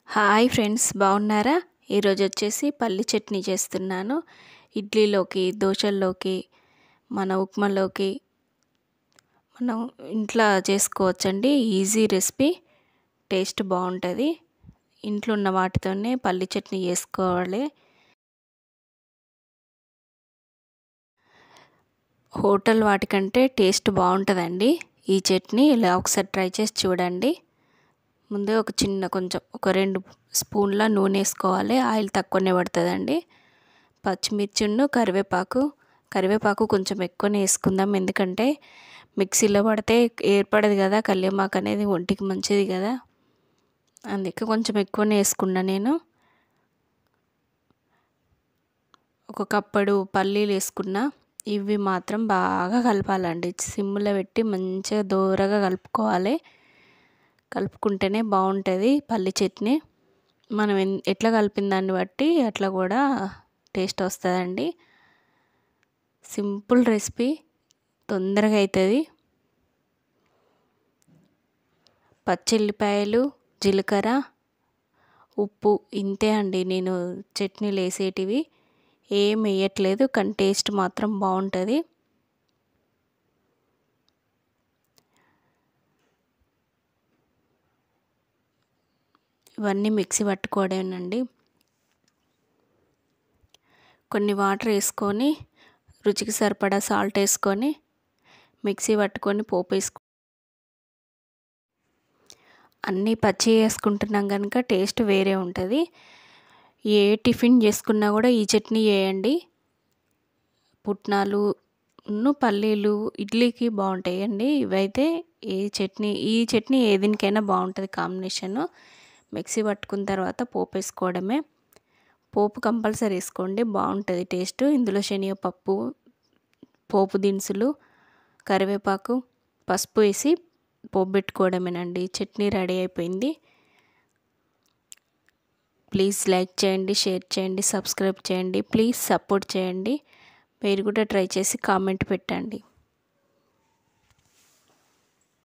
Hi friends, బాగున్నారా? ఈరోజు వచ్చేసి పల్లి చట్నీ చేస్తున్నాను. ఇడ్లీలోకి, దోశల్లోకి, మన ఉప్మాలోకి మనం ఇంట్లో చేసుకోవచ్చండి. ఈజీ రెసిపీ, టేస్ట్ బాగుంటుంది. ఇంట్లో ఉన్న వాటితోనే పల్లి చట్నీ చేసుకోవాలి. హోటల్ వాటికంటే టేస్ట్ బాగుంటుందండి ఈ చట్నీ. ఇలా ఒకసారి ట్రై చేసి చూడండి. ముందే కొంచెం ఒక 2 స్పూన్ల నూనె వేసుకోవాలి. ఆయిల్ తక్కువనే పడుతుందండి. పచ్చిమిర్చిను కరివేపాకు కొంచెం ఎక్కువనే వేసుకుందాం. ఎందుకంటే మిక్సీలో పడితే ఏర్పడదు కదా, కల్యమాకు అనేది ఒంటికి మంచిది కదా, అందుకే కొంచెం ఎక్కువనే వేసుకున్నా నేను. ఒక కప్పుడు పల్లీలు వేసుకున్నా. ఇవి మాత్రం బాగా కలపాలండి. సిమ్లో పెట్టి మంచిగా దోరగా కలుపుకోవాలి. కలుపుకుంటేనే బాగుంటుంది పల్లి చట్నీ. మనం ఎట్లా కలిపిన దాన్ని బట్టి అట్లా కూడా టేస్ట్ వస్తుందండి. సింపుల్ రెసిపీ, తొందరగా అవుతుంది. పచ్చిల్లిపాయలు, జీలకర్ర, ఉప్పు, ఇంతే అండి నేను చట్నీలు వేసేటివి. ఏం వేయట్లేదు, కానీ టేస్ట్ మాత్రం బాగుంటుంది. ఇవన్నీ మిక్సీ పట్టుకోవడమేనండి. కొన్ని వాటర్ వేసుకొని, రుచికి సరిపడా సాల్ట్ వేసుకొని మిక్సీ పట్టుకొని పోపు వేసుకు అన్నీ పచ్చి వేసుకుంటున్నాం కనుక టేస్ట్ వేరే ఉంటుంది. ఏ టిఫిన్ చేసుకున్నా కూడా ఈ చట్నీ వేయండి. పుట్నాలు, పల్లీలు ఇడ్లీకి బాగుంటాయండి. ఇవైతే ఈ చట్నీ ఏ దీనికైనా బాగుంటుంది కాంబినేషను. మిక్సీ పట్టుకున్న తర్వాత పోపు వేసుకోవడమే. పోపు కంపల్సరీ వేసుకోండి, బాగుంటుంది టేస్ట్. ఇందులో శనగపప్పు, పోపు దినుసులు, కరివేపాకు, పసుపు వేసి పోపు పెట్టుకోవడమేనండి. చట్నీ రెడీ అయిపోయింది. ప్లీజ్ లైక్ చేయండి, షేర్ చేయండి, సబ్స్క్రైబ్ చేయండి. ప్లీజ్ సపోర్ట్ చేయండి. మీరు కూడా ట్రై చేసి కామెంట్ పెట్టండి.